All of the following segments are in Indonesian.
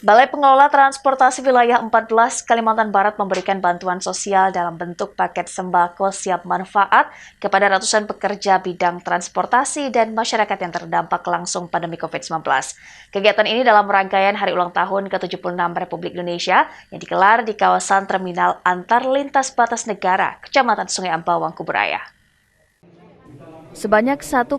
Balai Pengelola Transportasi Wilayah 14 Kalimantan Barat memberikan bantuan sosial dalam bentuk paket sembako siap manfaat kepada ratusan pekerja bidang transportasi dan masyarakat yang terdampak langsung pandemi COVID-19. Kegiatan ini dalam rangkaian Hari Ulang Tahun ke-76 Republik Indonesia yang digelar di kawasan Terminal Antar Lintas Batas Negara, Kecamatan Sungai Ambawang, Kuburaya. Sebanyak 1,1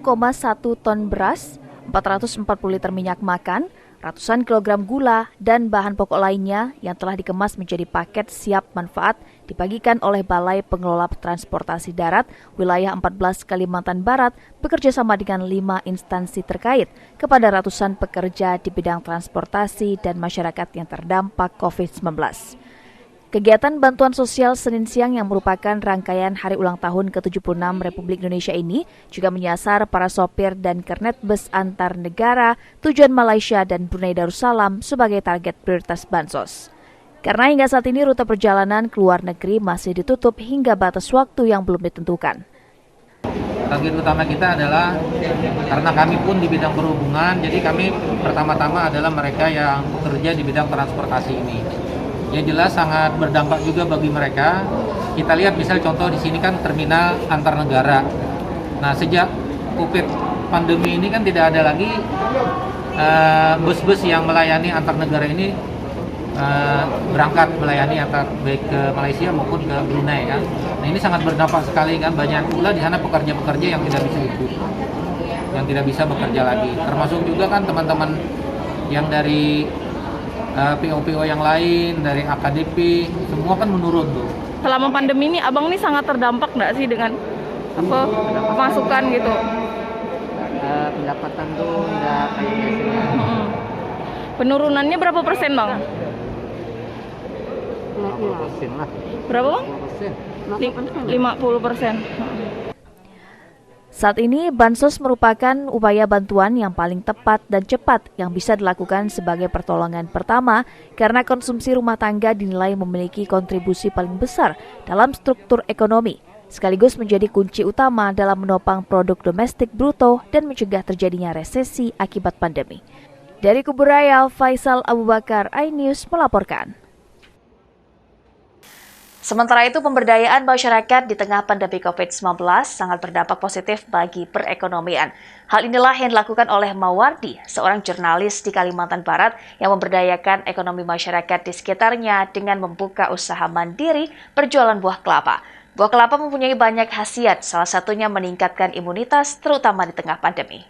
ton beras, 440 liter minyak makan, ratusan kilogram gula, dan bahan pokok lainnya yang telah dikemas menjadi paket siap manfaat dibagikan oleh Balai Pengelola Transportasi Darat Wilayah 14 Kalimantan Barat bekerjasama dengan 5 instansi terkait kepada ratusan pekerja di bidang transportasi dan masyarakat yang terdampak COVID-19. Kegiatan bantuan sosial Senin siang yang merupakan rangkaian Hari Ulang Tahun ke-76 Republik Indonesia ini juga menyasar para sopir dan kernet bus antar negara tujuan Malaysia dan Brunei Darussalam sebagai target prioritas bansos. Karena hingga saat ini rute perjalanan ke luar negeri masih ditutup hingga batas waktu yang belum ditentukan. Target utama kita adalah karena kami pun di bidang perhubungan, jadi kami pertama-tama adalah mereka yang bekerja di bidang transportasi ini. Yang jelas sangat berdampak juga bagi mereka. Kita lihat misal contoh di sini kan terminal antar negara. Nah, sejak COVID pandemi ini kan tidak ada lagi bus-bus yang melayani antar negara ini berangkat melayani antar baik ke Malaysia maupun ke Brunei kan. Nah, ini sangat berdampak sekali kan, banyak pula di sana pekerja-pekerja yang tidak bisa ikut, yang tidak bisa bekerja lagi. Termasuk juga kan teman-teman yang dari PO-PO yang lain, dari AKDP, semua kan menurun tuh. Selama pandemi ini abang ini sangat terdampak nggak sih dengan pemasukan gitu? Pendapatan tuh nggak kayak biasanya. Penurunannya berapa persen bang? 50% lah. Berapa bang? 50%. Saat ini, bansos merupakan upaya bantuan yang paling tepat dan cepat yang bisa dilakukan sebagai pertolongan pertama karena konsumsi rumah tangga dinilai memiliki kontribusi paling besar dalam struktur ekonomi, sekaligus menjadi kunci utama dalam menopang produk domestik bruto dan mencegah terjadinya resesi akibat pandemi. Dari Kuburaya, Faisal Abu Bakar, iNews melaporkan. Sementara itu, pemberdayaan masyarakat di tengah pandemi COVID-19 sangat berdampak positif bagi perekonomian. Hal inilah yang dilakukan oleh Mawardi, seorang jurnalis di Kalimantan Barat yang memberdayakan ekonomi masyarakat di sekitarnya dengan membuka usaha mandiri berjualan buah kelapa. Buah kelapa mempunyai banyak khasiat, salah satunya meningkatkan imunitas, terutama di tengah pandemi.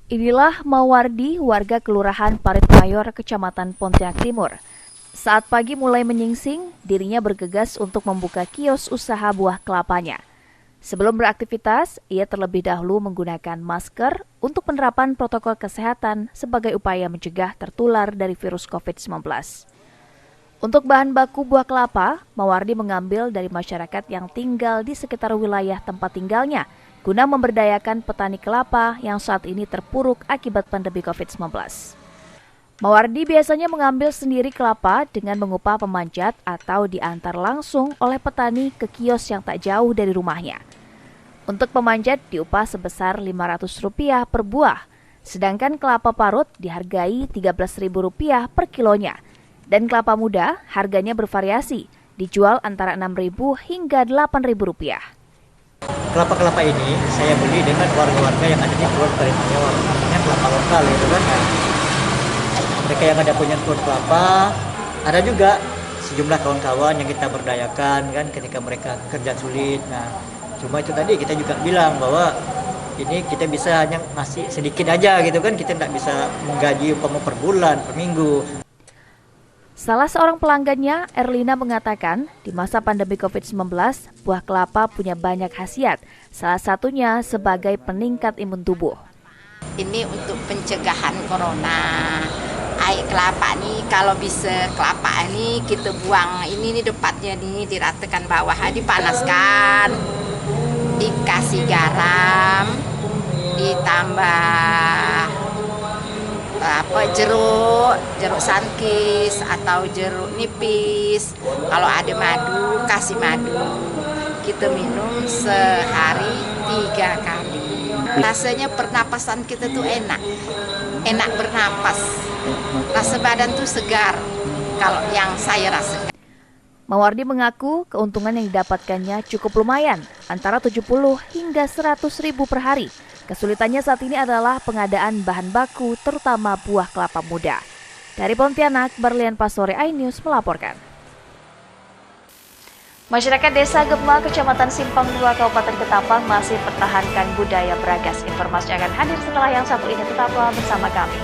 Inilah Mawardi, warga Kelurahan Parit Mayor, Kecamatan Pontianak Timur. Saat pagi mulai menyingsing, dirinya bergegas untuk membuka kios usaha buah kelapanya. Sebelum beraktivitas, ia terlebih dahulu menggunakan masker untuk penerapan protokol kesehatan sebagai upaya mencegah tertular dari virus COVID-19. Untuk bahan baku buah kelapa, Mawardi mengambil dari masyarakat yang tinggal di sekitar wilayah tempat tinggalnya, guna memberdayakan petani kelapa yang saat ini terpuruk akibat pandemi COVID-19. Mawardi biasanya mengambil sendiri kelapa dengan mengupah pemanjat atau diantar langsung oleh petani ke kios yang tak jauh dari rumahnya. Untuk pemanjat diupah sebesar Rp500 per buah, sedangkan kelapa parut dihargai Rp13.000 per kilonya. Dan kelapa muda harganya bervariasi, dijual antara Rp6.000 hingga Rp8.000. Kelapa-kelapa ini saya beli dengan warga-warga yang ada di Pulau Parit Mayor, artinya kelapa lokal itu kan. Mereka yang ada punya kebun kelapa, ada juga sejumlah kawan-kawan yang kita berdayakan kan ketika mereka kerja sulit. Nah, cuma itu tadi kita juga bilang bahwa ini kita bisa hanya ngasih sedikit aja gitu kan, kita tidak bisa menggaji umpama per bulan, per minggu. Salah seorang pelanggannya, Erlina, mengatakan di masa pandemi COVID-19, buah kelapa punya banyak khasiat, salah satunya sebagai peningkat imun tubuh. Ini untuk pencegahan corona. Air kelapa nih, kalau bisa kelapa ini kita buang ini nih depannya nih, diratakan bawah, dipanaskan, dikasih garam, ditambah jeruk sankis atau jeruk nipis. Kalau ada madu, kasih madu. Kita minum sehari 3 kali. Rasanya pernapasan kita tuh enak bernapas. Rasa badan tuh segar kalau yang saya rasakan. Mawardi mengaku keuntungan yang didapatkannya cukup lumayan, antara 70 hingga 100 ribu per hari. Kesulitannya saat ini adalah pengadaan bahan baku, terutama buah kelapa muda. Dari Pontianak, Berlian Pasore iNews melaporkan. Masyarakat Desa Gema, Kecamatan Simpang 2, Kabupaten Ketapang masih pertahankan budaya beragas. Informasi akan hadir setelah yang satu ini, tetaplah bersama kami.